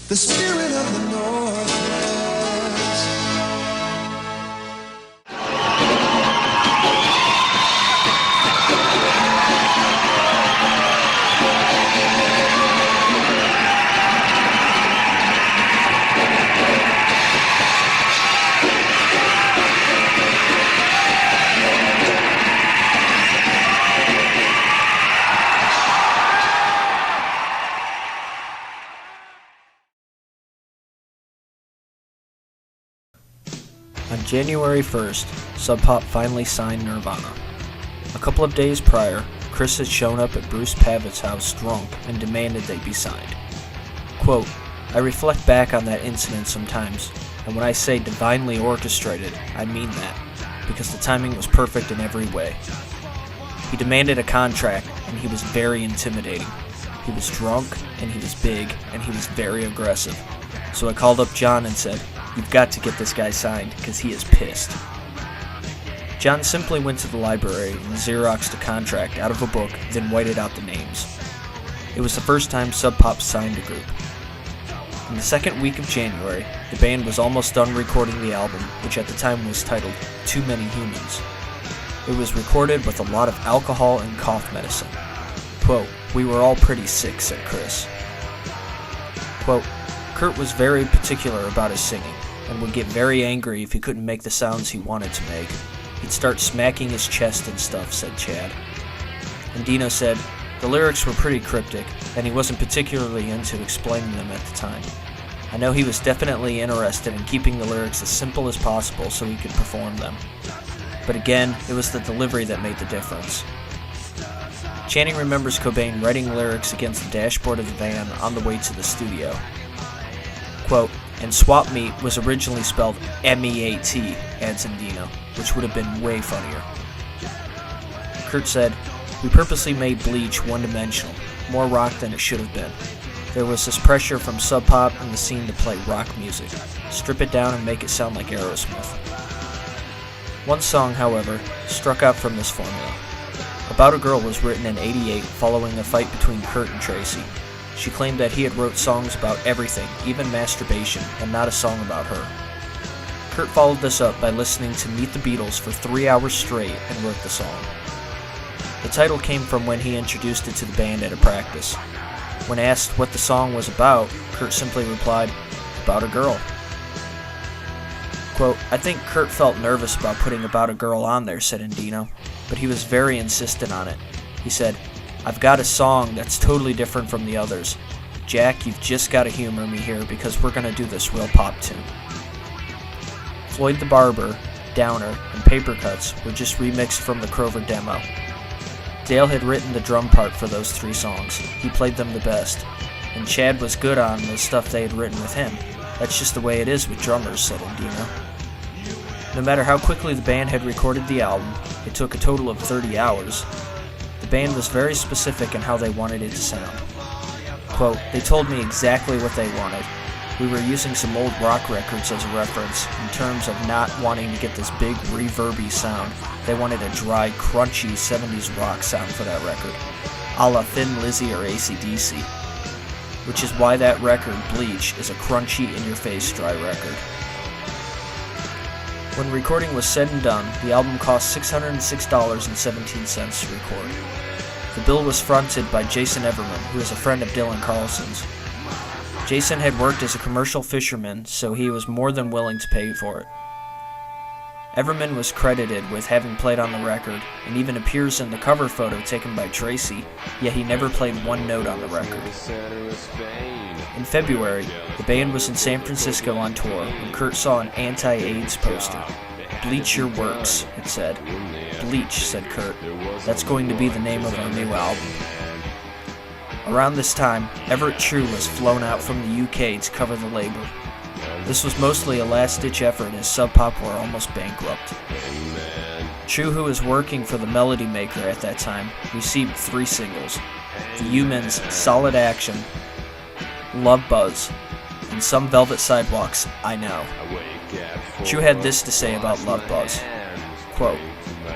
the spirit of the Northwest. On January 1st, Sub Pop finally signed Nirvana. A couple of days prior, Chris had shown up at Bruce Pavitt's house drunk and demanded they be signed. Quote, "I reflect back on that incident sometimes, and when I say divinely orchestrated, I mean that, because the timing was perfect in every way. He demanded a contract, and he was very intimidating. He was drunk, and he was big, and he was very aggressive. So I called up John and said, 'You've got to get this guy signed, because he is pissed.' John simply went to the library and Xeroxed a contract out of a book, then whited out the names. It was the first time Sub Pop signed a group. In the second week of January, the band was almost done recording the album, which at the time was titled Too Many Humans. It was recorded with a lot of alcohol and cough medicine. Quote, "We were all pretty sick," said Chris. Quote, "Kurt was very particular about his singing, and would get very angry if he couldn't make the sounds he wanted to make. He'd start smacking his chest and stuff," said Chad. And Dino said, "The lyrics were pretty cryptic, and he wasn't particularly into explaining them at the time. I know he was definitely interested in keeping the lyrics as simple as possible so he could perform them. But again, it was the delivery that made the difference." Channing remembers Cobain writing lyrics against the dashboard of the van on the way to the studio. Quote, "And swap meat was originally spelled M-E-A-T, adds Indino, which would have been way funnier." Kurt said, "We purposely made Bleach one-dimensional, more rock than it should have been. There was this pressure from Sub Pop and the scene to play rock music, strip it down and make it sound like Aerosmith." One song, however, struck out from this formula. About a Girl was written in '88 following a fight between Kurt and Tracy. She claimed that he had wrote songs about everything, even masturbation, and not a song about her. Kurt followed this up by listening to Meet the Beatles for 3 hours straight and wrote the song. The title came from when he introduced it to the band at a practice. When asked what the song was about, Kurt simply replied, "About a girl." Quote, "I think Kurt felt nervous about putting About a Girl on there," said Indino, "but he was very insistent on it. He said, 'I've got a song that's totally different from the others. Jack, you've just got to humor me here because we're going to do this real pop tune.'" Floyd the Barber, Downer, and Paper Cuts were just remixed from the Crover demo. Dale had written the drum part for those 3 songs. He played them the best. And Chad was good on the stuff they had written with him. That's just the way it is with drummers, said Indino. No matter how quickly the band had recorded the album, it took a total of 30 hours. The band was very specific in how they wanted it to sound. Quote, "They told me exactly what they wanted. We were using some old rock records as a reference in terms of not wanting to get this big reverby sound. They wanted a dry, crunchy 70s rock sound for that record, a la Thin Lizzy or AC/DC. Which is why that record, Bleach, is a crunchy, in-your-face dry record." When recording was said and done, the album cost $606.17 to record. The bill was fronted by Jason Everman, who is a friend of Dylan Carlson's. Jason had worked as a commercial fisherman, so he was more than willing to pay for it. Everman was credited with having played on the record, and even appears in the cover photo taken by Tracy, yet he never played one note on the record. In February, the band was in San Francisco on tour when Kurt saw an anti-AIDS poster. "Bleach Your Works," it said. "Bleach," said Kurt. "That's going to be the name of our new album." Around this time, Everett True was flown out from the UK to cover the label. This was mostly a last-ditch effort as Sub Pop were almost bankrupt. True, who was working for the Melody Maker at that time, received 3 singles: The Humans' Solid Action, Love Buzz, and Some Velvet Sidewalks, I Know. True had this to say about Love Buzz. Quote,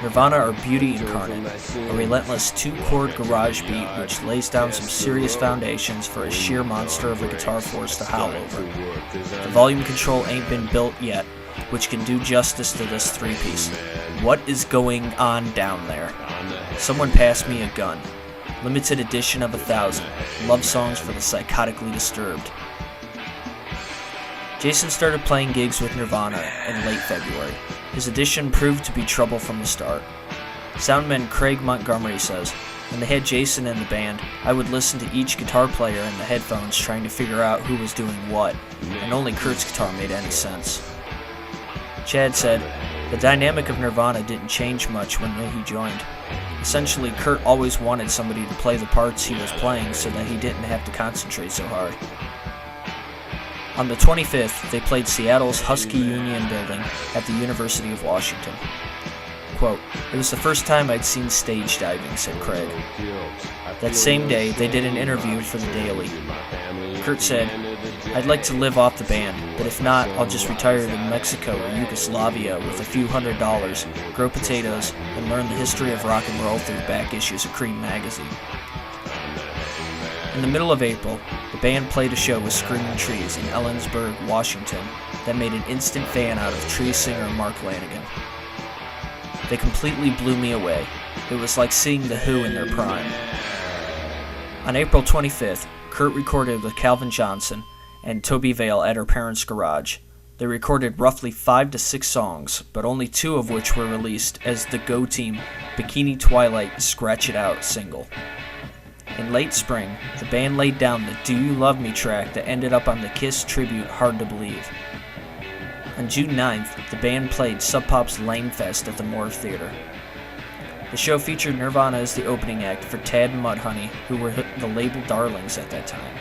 Nirvana are beauty incarnate, a relentless two-chord garage beat which lays down some serious foundations for a sheer monster of a guitar force to howl over. The volume control ain't been built yet, which can do justice to this three-piece. What is going on down there? Someone passed me a gun. Limited edition of 1,000. Love songs for the psychotically disturbed. Jason started playing gigs with Nirvana in late February. His audition proved to be trouble from the start. Soundman Craig Montgomery says, "When they had Jason in the band, I would listen to each guitar player in the headphones trying to figure out who was doing what, and only Kurt's guitar made any sense." Chad said, "The dynamic of Nirvana didn't change much when he joined. Essentially, Kurt always wanted somebody to play the parts he was playing so that he didn't have to concentrate so hard." On the 25th, they played Seattle's Husky Union Building at the University of Washington. Quote, "It was the first time I'd seen stage diving," said Craig. That same day, they did an interview for The Daily. Kurt said, "I'd like to live off the band, but if not, I'll just retire to Mexico or Yugoslavia with a few $100s, grow potatoes, and learn the history of rock and roll through back issues of Cream magazine." In the middle of April, the band played a show with Screaming Trees in Ellensburg, Washington, that made an instant fan out of Tree singer Mark Lanigan. They completely blew me away. It was like seeing The Who in their prime. On April 25th, Kurt recorded with Calvin Johnson and Toby Vale at her parents' garage. They recorded roughly 5 to 6 songs, but only 2 of which were released as the Go Team Bikini Twilight Scratch It Out single. In late spring, the band laid down the Do You Love Me track that ended up on the Kiss tribute Hard to Believe. On June 9th, the band played Sub Pop's Lame Fest at the Moore Theater. The show featured Nirvana as the opening act for Tad and Mudhoney, who were the label darlings at that time.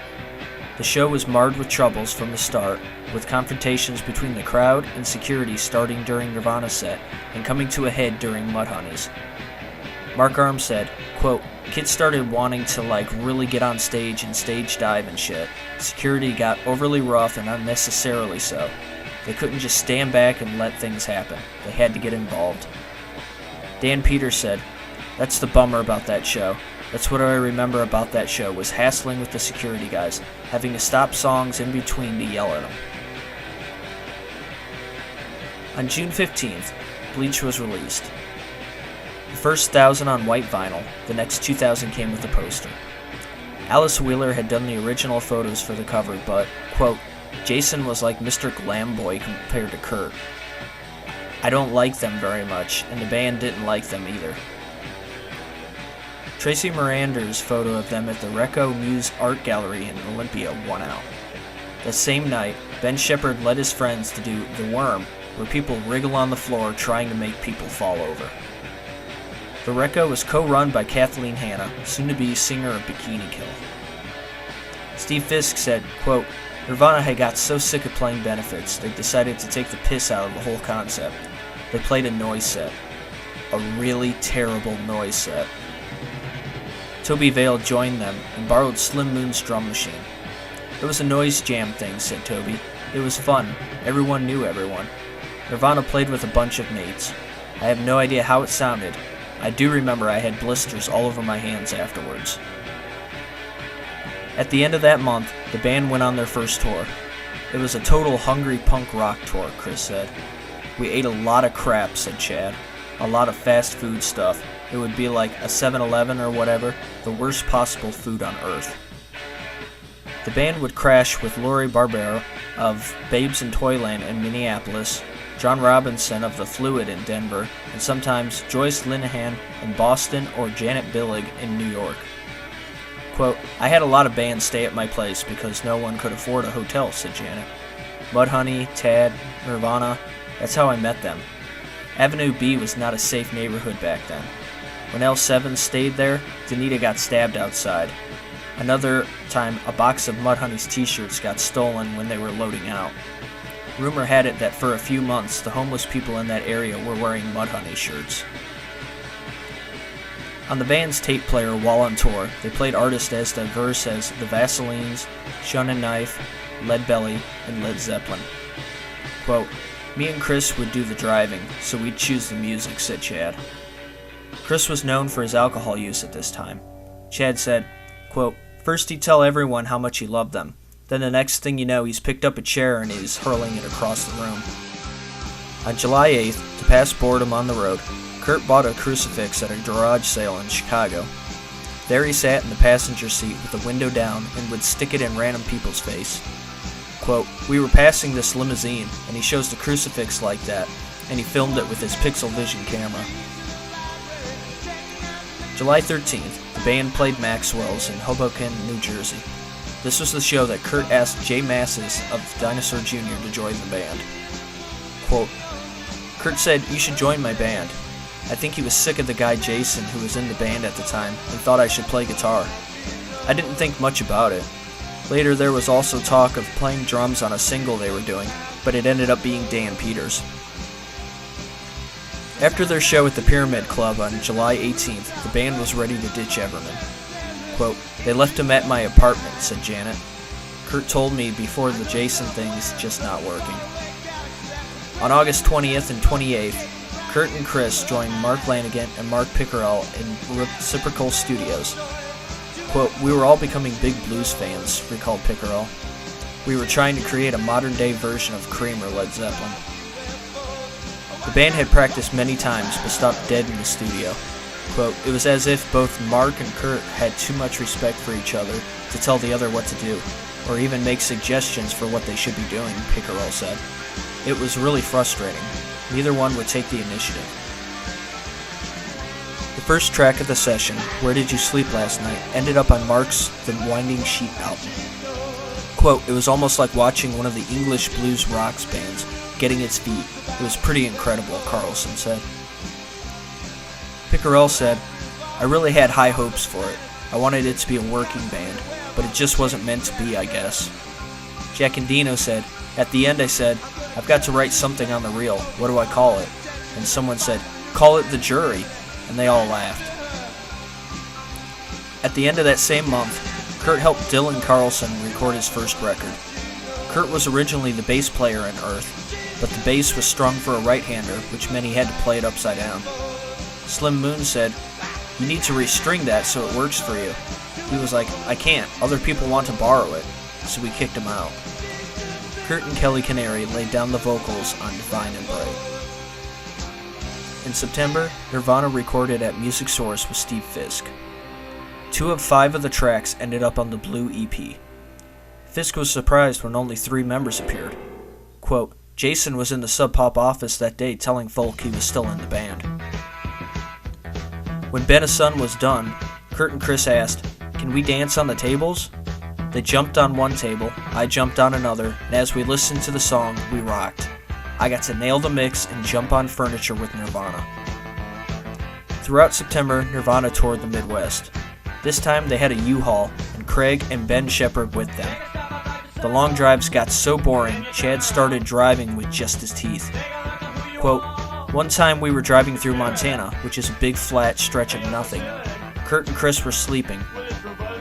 The show was marred with troubles from the start, with confrontations between the crowd and security starting during Nirvana's set and coming to a head during Mudhoney's. Mark Arm said, quote, "Kids started wanting to really get on stage and stage dive and shit. Security got overly rough and unnecessarily so. They couldn't just stand back and let things happen. They had to get involved." Dan Peters said, "That's the bummer about that show. That's what I remember about that show, was hassling with the security guys, having to stop songs in between to yell at them." On June 15th, Bleach was released. The first 1,000 on white vinyl, the next 2,000 came with a poster. Alice Wheeler had done the original photos for the cover, but, quote, "Jason was like Mr. Glamboy compared to Kurt. I don't like them very much, and the band didn't like them either." Tracy Mirander's photo of them at the Recco Muse Art Gallery in Olympia won out. That same night, Ben Shepherd led his friends to do The Worm, where people wriggle on the floor trying to make people fall over. The Recco was co-run by Kathleen Hanna, soon-to-be singer of Bikini Kill. Steve Fisk said, quote, "Nirvana had got so sick of playing benefits, they decided to take the piss out of the whole concept. They played a noise set. A really terrible noise set." Toby Vale joined them and borrowed Slim Moon's drum machine. "It was a noise jam thing," said Toby. "It was fun. Everyone knew everyone. Nirvana played with a bunch of mates. I have no idea how it sounded. I do remember I had blisters all over my hands afterwards." At the end of that month, the band went on their first tour. "It was a total hungry punk rock tour," Chris said. "We ate a lot of crap," said Chad. "A lot of fast food stuff. It would be like a 7-Eleven or whatever, the worst possible food on earth." The band would crash with Lori Barbero of Babes in Toyland in Minneapolis, John Robinson of The Fluid in Denver, and sometimes Joyce Linehan in Boston or Janet Billig in New York. Quote, "I had a lot of bands stay at my place because no one could afford a hotel," said Janet. "Mudhoney, Tad, Nirvana, that's how I met them. Avenue B was not a safe neighborhood back then. When L7 stayed there, Danita got stabbed outside. Another time, a box of Mudhoney's t-shirts got stolen when they were loading out. Rumor had it that for a few months, the homeless people in that area were wearing Mudhoney shirts." On the band's tape player while on tour, they played artists as diverse as The Vaselines, Shun and Knife, Lead Belly, and Led Zeppelin. Quote, "Me and Chris would do the driving, so we'd choose the music," said Chad. Chris was known for his alcohol use at this time. Chad said, quote, "First he'd tell everyone how much he loved them. Then the next thing you know, he's picked up a chair and he's hurling it across the room." On July 8th, to pass boredom on the road, Kurt bought a crucifix at a garage sale in Chicago. There he sat in the passenger seat with the window down and would stick it in random people's face. Quote, "We were passing this limousine, and he shows the crucifix like that, and he filmed it with his Pixel Vision camera." July 13th, the band played Maxwell's in Hoboken, New Jersey. This was the show that Kurt asked Jay Massis of Dinosaur Jr. to join the band. Quote, "Kurt said, 'You should join my band.' I think he was sick of the guy Jason who was in the band at the time and thought I should play guitar. I didn't think much about it. Later there was also talk of playing drums on a single they were doing, but it ended up being Dan Peters." After their show at the Pyramid Club on July 18th, the band was ready to ditch Everman. Quote, "They left him at my apartment," said Janet. "Kurt told me before the Jason thing's just not working." On August 20th and 28th, Kurt and Chris joined Mark Lanigan and Mark Pickerel in Reciprocal Studios. Quote, "We were all becoming big blues fans," recalled Pickerel. "We were trying to create a modern-day version of Cream or Led Zeppelin." The band had practiced many times but stopped dead in the studio. Quote, "It was as if both Mark and Kurt had too much respect for each other to tell the other what to do, or even make suggestions for what they should be doing," Pickerel said. "It was really frustrating. Neither one would take the initiative." The first track of the session, "Where Did You Sleep Last Night?" ended up on Mark's The Winding Sheet album. Quote, "It was almost like watching one of the English blues rocks bands getting its feet. It was pretty incredible," Carlson said. Pickerel said, "I really had high hopes for it. I wanted it to be a working band, but it just wasn't meant to be, I guess." Jack Endino said, "At the end I said, I've got to write something on the reel. What do I call it?" And someone said, "Call it The Jury," and they all laughed. At the end of that same month, Kurt helped Dylan Carlson record his first record. Kurt was originally the bass player in Earth, but the bass was strung for a right-hander, which meant he had to play it upside down. Slim Moon said, "You need to restring that so it works for you." He was like, "I can't. Other people want to borrow it." So we kicked him out. Kurt and Kelly Canary laid down the vocals on Divine and Bright. In September, Nirvana recorded at Music Source with Steve Fisk. 2 of 5 of the tracks ended up on the Blue EP. Fisk was surprised when only 3 members appeared. Quote, "Jason was in the Sub Pop office that day telling folk he was still in the band." When Ben a Sun was done, Kurt and Chris asked, "Can we dance on the tables?" They jumped on one table, I jumped on another, and as we listened to the song, we rocked. I got to nail the mix and jump on furniture with Nirvana. Throughout September, Nirvana toured the Midwest. This time they had a U-Haul, and Craig and Ben Shepherd with them. The long drives got so boring, Chad started driving with just his teeth. Quote, "One time we were driving through Montana, which is a big flat stretch of nothing. Kurt and Chris were sleeping.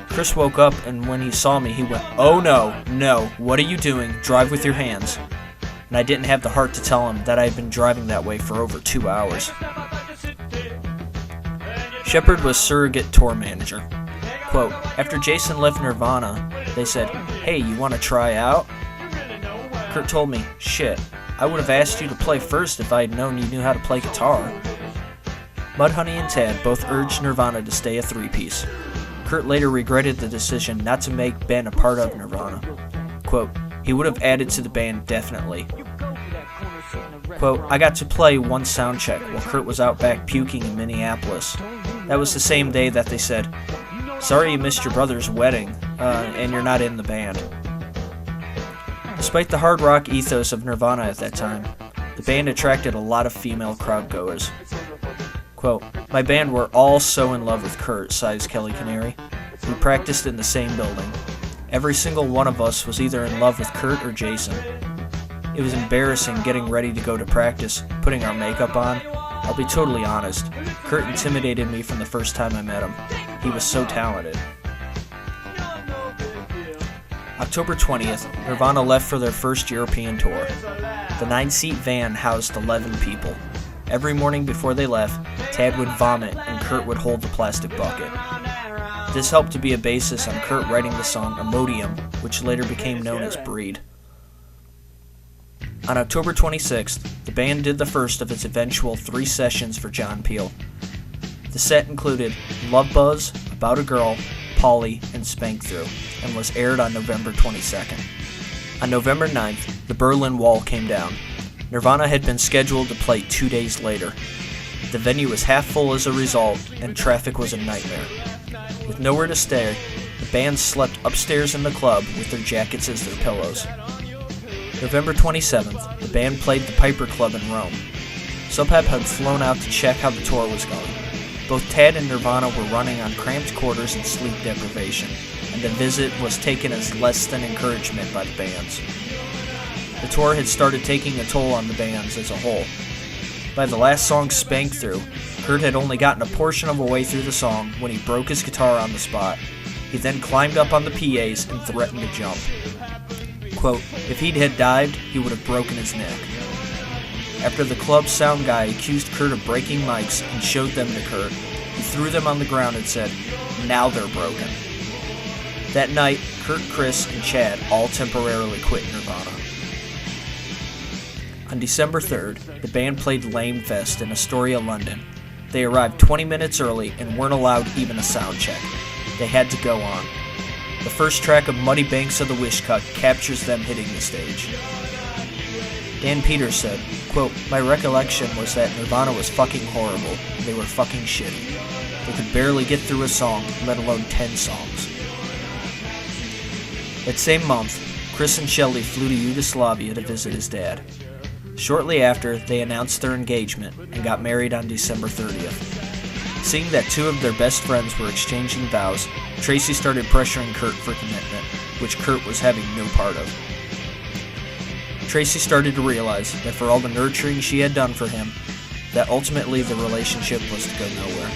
Chris woke up, and when he saw me, he went, 'Oh no, what are you doing? Drive with your hands.' And I didn't have the heart to tell him that I had been driving that way for over 2 hours." Shepherd was surrogate tour manager. Quote, "After Jason left Nirvana, they said, 'Hey, you want to try out?' Kurt told me, 'Shit, I would have asked you to play first if I had known you knew how to play guitar.'" Mudhoney and Tad both urged Nirvana to stay a 3-piece. Kurt later regretted the decision not to make Ben a part of Nirvana. Quote, "He would have added to the band definitely." Quote, "I got to play one sound check while Kurt was out back puking in Minneapolis. That was the same day that they said, 'Sorry you missed your brother's wedding, and you're not in the band.'" Despite the hard rock ethos of Nirvana at that time, the band attracted a lot of female crowd goers. Quote, "My band were all so in love with Kurt," sighs Kelly Canary. "We practiced in the same building. Every single one of us was either in love with Kurt or Jason. It was embarrassing getting ready to go to practice, putting our makeup on. I'll be totally honest, Kurt intimidated me from the first time I met him. He was so talented." October 20th, Nirvana left for their first European tour. The 9-seat van housed 11 people. Every morning before they left, Tad would vomit and Kurt would hold the plastic bucket. This helped to be a basis on Kurt writing the song Imodium, which later became known as Breed. On October 26th, the band did the first of its eventual 3 sessions for John Peel. The set included Love Buzz, About a Girl, Polly, and Spank Through, and was aired on November 22nd. On November 9th, the Berlin Wall came down. Nirvana had been scheduled to play 2 days later. The venue was half full as a result, and traffic was a nightmare. With nowhere to stay, the band slept upstairs in the club with their jackets as their pillows. November 27th, the band played the Piper Club in Rome. Sub Pop had flown out to check how the tour was going. Both Tad and Nirvana were running on cramped quarters and sleep deprivation, and the visit was taken as less than encouragement by the bands. The tour had started taking a toll on the bands as a whole. By the last song, Spank Through, Kurt had only gotten a portion of a way through the song when he broke his guitar on the spot. He then climbed up on the PAs and threatened to jump. Quote, if he'd had dived, he would have broken his neck. After the club's sound guy accused Kurt of breaking mics and showed them to Kurt, he threw them on the ground and said, now they're broken. That night, Kurt, Chris, and Chad all temporarily quit Nirvana. On December 3rd, the band played Lame Fest in Astoria, London. They arrived 20 minutes early and weren't allowed even a sound check. They had to go on. The first track of Muddy Banks of the Wishcut captures them hitting the stage. Dan Peters said, quote, my recollection was that Nirvana was fucking horrible. They were fucking shitty. They could barely get through a song, let alone 10 songs. That same month, Chris and Shelley flew to Yugoslavia to visit his dad. Shortly after, they announced their engagement and got married on December 30th. Seeing that 2 of their best friends were exchanging vows, Tracy started pressuring Kurt for commitment, which Kurt was having no part of. Tracy started to realize that for all the nurturing she had done for him, that ultimately the relationship was to go nowhere.